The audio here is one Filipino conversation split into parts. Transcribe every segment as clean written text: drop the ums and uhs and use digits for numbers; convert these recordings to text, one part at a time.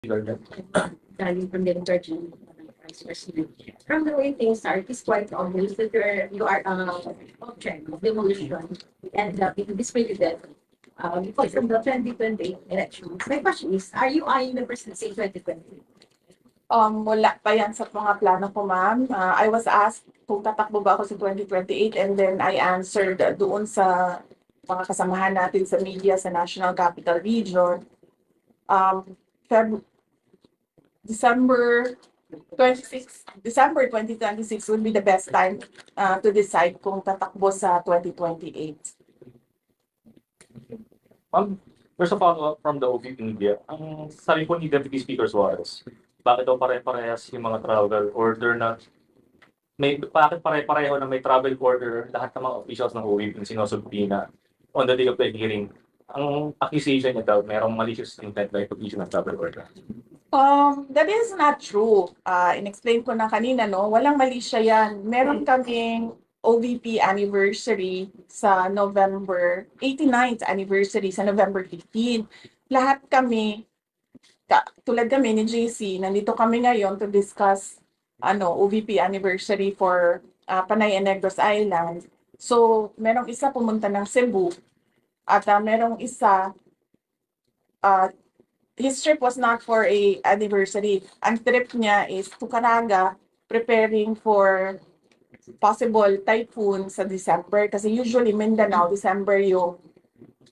Galing from the Georgian Vice President. From the way things are, it's quite obvious that you are object of demolition and being displayed that because of the 2020 elections. My question is, are you eyeing the presidency in 2020? Wala pa yan sa mga plano ko, ma'am. I was asked kung tatakbo ba ako sa 2028 and then I answered doon sa mga kasamahan natin sa media sa National Capital Region. December 2026 would be the best time to decide kung tatakbo sa 2028. There's a follow-up from the OVP media. Ang sabi po ni Deputy Speaker Suarez, bakit daw pare-parehas yung mga travel order na bakit pare-pareho na may travel order lahat ng mga officials ng OVP yung sinusulpina on the day of the hearing? Ang accusation niya daw, mayroong malicious intent by provision ng travel order. That is not true. In-explain ko na kanina, no? Walang mali siya yan. Meron kaming OVP anniversary sa November, 89th anniversary sa November 15. Lahat kami, tulad kami ni JC, nandito kami ngayon to discuss OVP anniversary for Panay and Negros Island. So, merong isa pumunta ng Cebu at merong isa his trip was not for a anniversary. Ang trip niya is to Caraga, preparing for possible typhoon sa December. Kasi usually Mindanao, December yung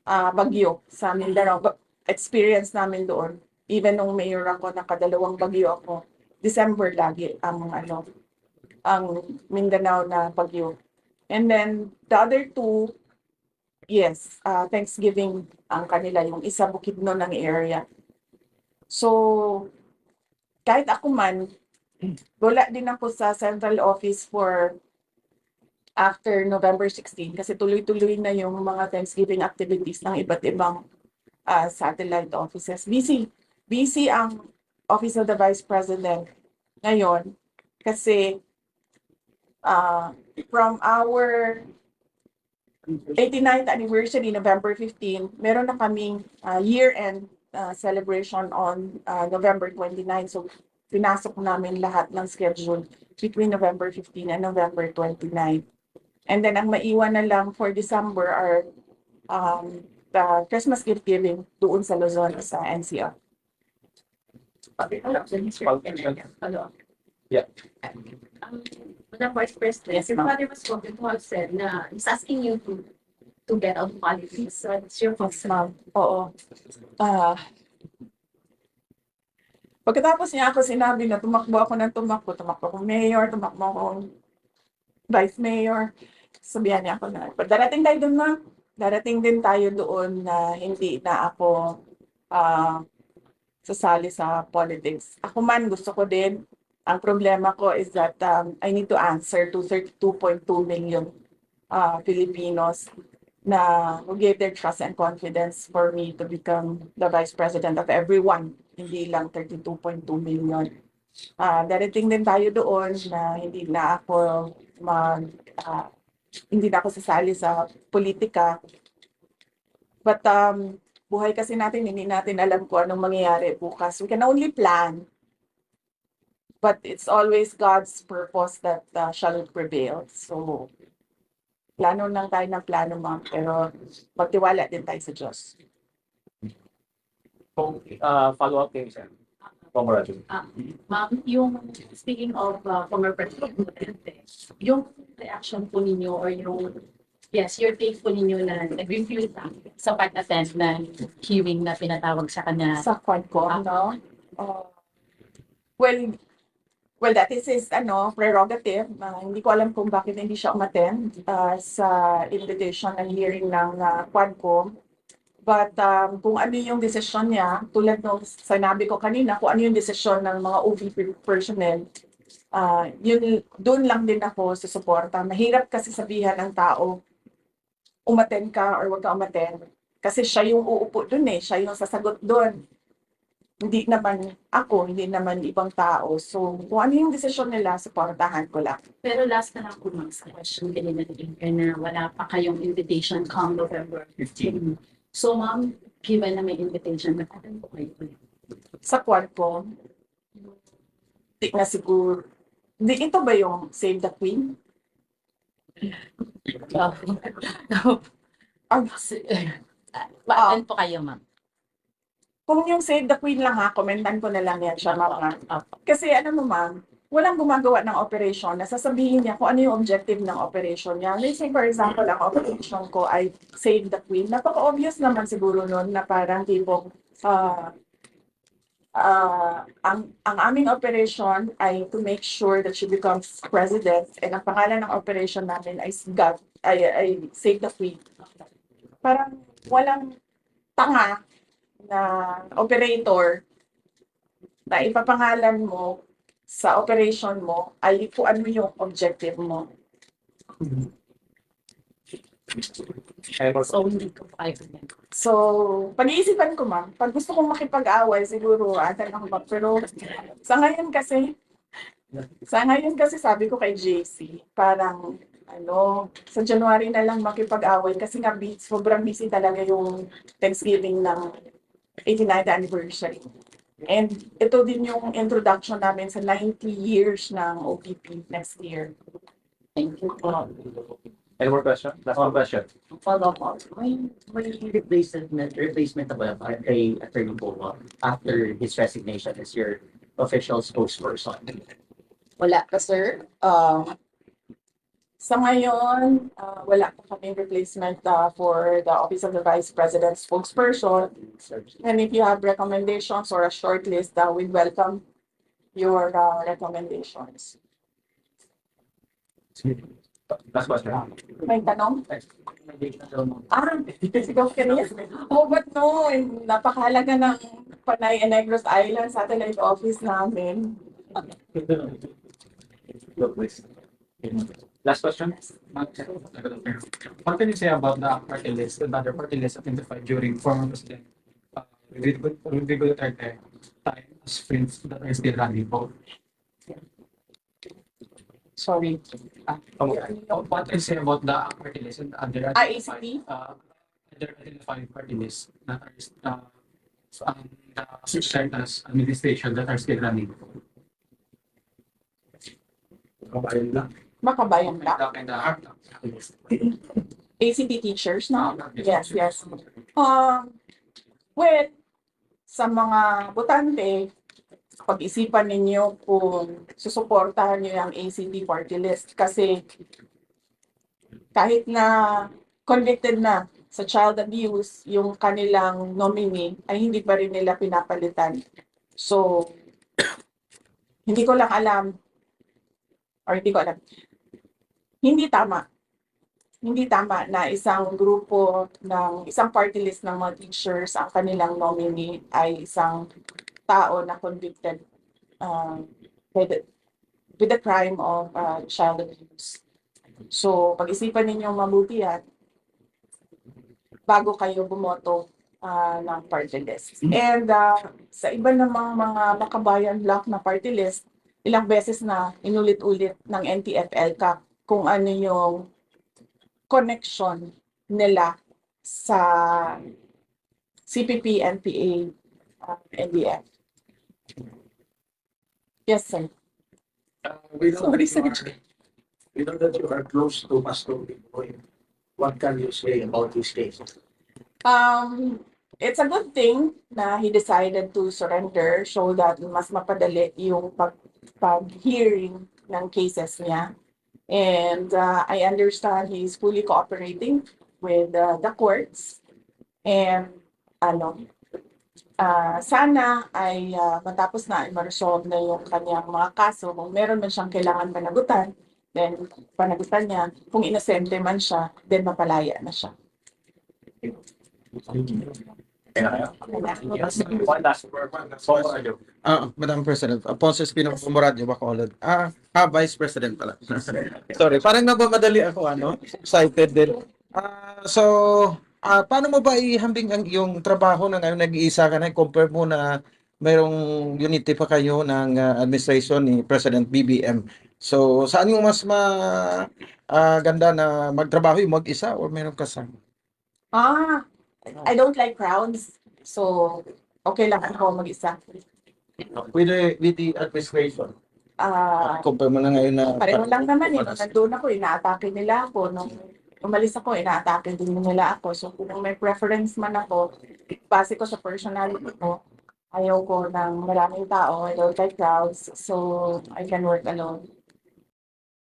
bagyo sa Mindanao. Experience namin doon. Even nung mayor ako, nakadalawang bagyo ako, December lagi ang Mindanao na bagyo. And then the other two, yes, Thanksgiving ang kanila, yung isa Bukidnon ng area. So, kahit ako man, wala din ako sa central office for after November 16 kasi tuloy-tuloy na yung mga Thanksgiving activities ng iba't ibang satellite offices. Busy ang Office of the Vice President ngayon kasi from our 89th anniversary, November 15, meron na kaming year-end celebration on November 29. So, pinasok namin lahat ng schedule between November 15 and November 29. And then, ang maiwan na lang for December are the Christmas gift giving doon sa Luzon sa NCR. Yeah. Madam Vice President, Yes, your ma'am. father was quoted to have said na he's asking you to get out of politics. So, it's your Yes, concern. ma'am. Oo. Pagkatapos niya ako sinabi na tumakbo ako mayor, tumakbo akong vice mayor, sabihan niya ako na, darating tayo doon, ma'am. Darating din tayo doon na hindi na ako sasali sa politics. Ako man, gusto ko din. Ang problema ko is that I need to answer to 32.2 million Filipinos na who gave their trust and confidence for me to become the vice president of everyone, hindi lang 32.2 million. Darating din tayo doon na hindi na ako sasali sa politika. But buhay kasi natin, hindi natin alam kung anong mangyayari bukas. We can only plan. But it's always God's purpose that shall prevail. So, plano lang tayo ng plano, ma'am. Pero magtiwala din tayo sa Diyos. Follow-up kayo, sir. Congratulations. Ma'am, yung speaking of former President Duterte, yung reaction po ninyo or your take po ninyo na nag-refuse sa pag-attend na hearing na pinatawag sa kanya. Sa Quadcom, no? Well, that is his prerogative. Hindi ko alam kung bakit hindi siya umattend sa invitation ng hearing ng Quadcom. But kung ano yung desisyon niya, tulad ng sinabi ko kanina, kung ano yung desisyon ng mga OVP personnel, doon lang din ako susuporta. Mahirap kasi sabihan ng tao, umattend ka or wag ka umattend. Kasi siya yung uupo doon siya yung sasagot doon. Hindi naman ako, hindi naman ibang tao. So, kung ano yung desisyon nila, supportahan ko lang. Pero last na lang po ma'am sa question kanina na wala pa kayong invitation come November 15. So ma'am, given na may invitation, mag-attend po kayo. sa Quadcom, di na siguro. Di, ito ba yung Save the Queen? Ah, Ano po kayo, ma'am? kung yung Save the Queen lang ha, komentan ko na lang yan siya, ma'am. Kasi ano mo ma'am, walang gumagawa ng operation na sasabihin niya kung ano yung objective ng operation niya. Let's say for example, ang operation ko ay Save the Queen. Napaka-obvious naman siguro nun na parang tipong ang aming operation ay to make sure that she becomes president and ang pangalan ng operation namin ay ay Save the Queen. Parang walang tanga na operator na ipapangalan mo sa operation mo ay kung ano yung objective mo. So, hindi ko kayo. So, pag-iisipan ko ma'am, pag gusto kong makipag-away, siguro atan ako ma'am. Pero sa ngayon kasi sabi ko kay JC, parang sa January na lang makipag-away kasi nga sobrang busy talaga yung Thanksgiving ng 89th anniversary. And ito din yung introduction namin sa 90 years ng OPP next year. Thank you po. Any more question? Last one question. Follow up. May replacement ba kay Attorney Boa after his resignation as your official spokesperson? Wala pa, sir. Sa ngayon, wala pa kaming replacement for the Office of the Vice President spokesperson. And if you have recommendations or a short list, we'd welcome your recommendations. Last question. May tanong? Sigaw ka niya. Oh, but no, napakahalaga ng Panay and Negros Island satellite office namin. Last question. What can you say about the party list and other party lists identified during former President Rodrigo Duterte time as friends that are still running for? Sorry. What can you say about the party list and other ACT? other identified party lists that are served as administration that are still running? Makabayan lang. And the ACT teachers, no? Yes. Well, sa mga botante, pag-isipan ninyo kung susuportahan niyo yung ACT party list kasi kahit na convicted na sa child abuse yung kanilang nominee ay hindi pa rin nila pinapalitan. So, hindi ko alam. Hindi tama na isang grupo ng isang party list ng mga teachers ang kanilang nominee ay isang tao na convicted with the crime of child abuse. So, pag-isipan ninyong mabuti yan bago kayo bumoto ng party list. And sa iba namang mga makabayan block na party list, ilang beses na inulit-ulit ng NTF-ELCAC kung ano yung connection nila sa CPP, NPA, NDF. Yes, sir. We know Sorry, that you sir. we know that you are close to Pastor Bimboy. What can you say about this case? It's a good thing na he decided to surrender so that mas mapadali yung pag-hearing ng cases niya. And I understand he's fully cooperating with the courts. And sana ay matapos na i-resolve na yung kanyang mga kaso. Kung meron man siyang kailangan panagutan, then panagutan niya. Kung inosente man siya, then mapalaya na siya. One last word. Madam President, Ponce Espino Muradyo, Bacolod. Vice President pala. Sorry, parang nagmamadali ako, excited din. Paano mo ba ihambing yung trabaho na ngayon nag-iisa ka na, compare mo na mayroong unity pa kayo ng administration ni President BBM. So, saan yung mas ganda na magtrabaho yung mag-isa o mayroong kasama? I don't like crowds. So, okay lang ako mag-isa. With the administration. Ah, Compare mo na ngayon na pareho lang naman eh. Nung nandun ako, inaatake nila ako. Nung umalis ako, inaatake din nila ako. So kung may preference man ako, base ko sa personality ko, ayaw ko ng maraming tao, I don't like crowds, so I can work alone.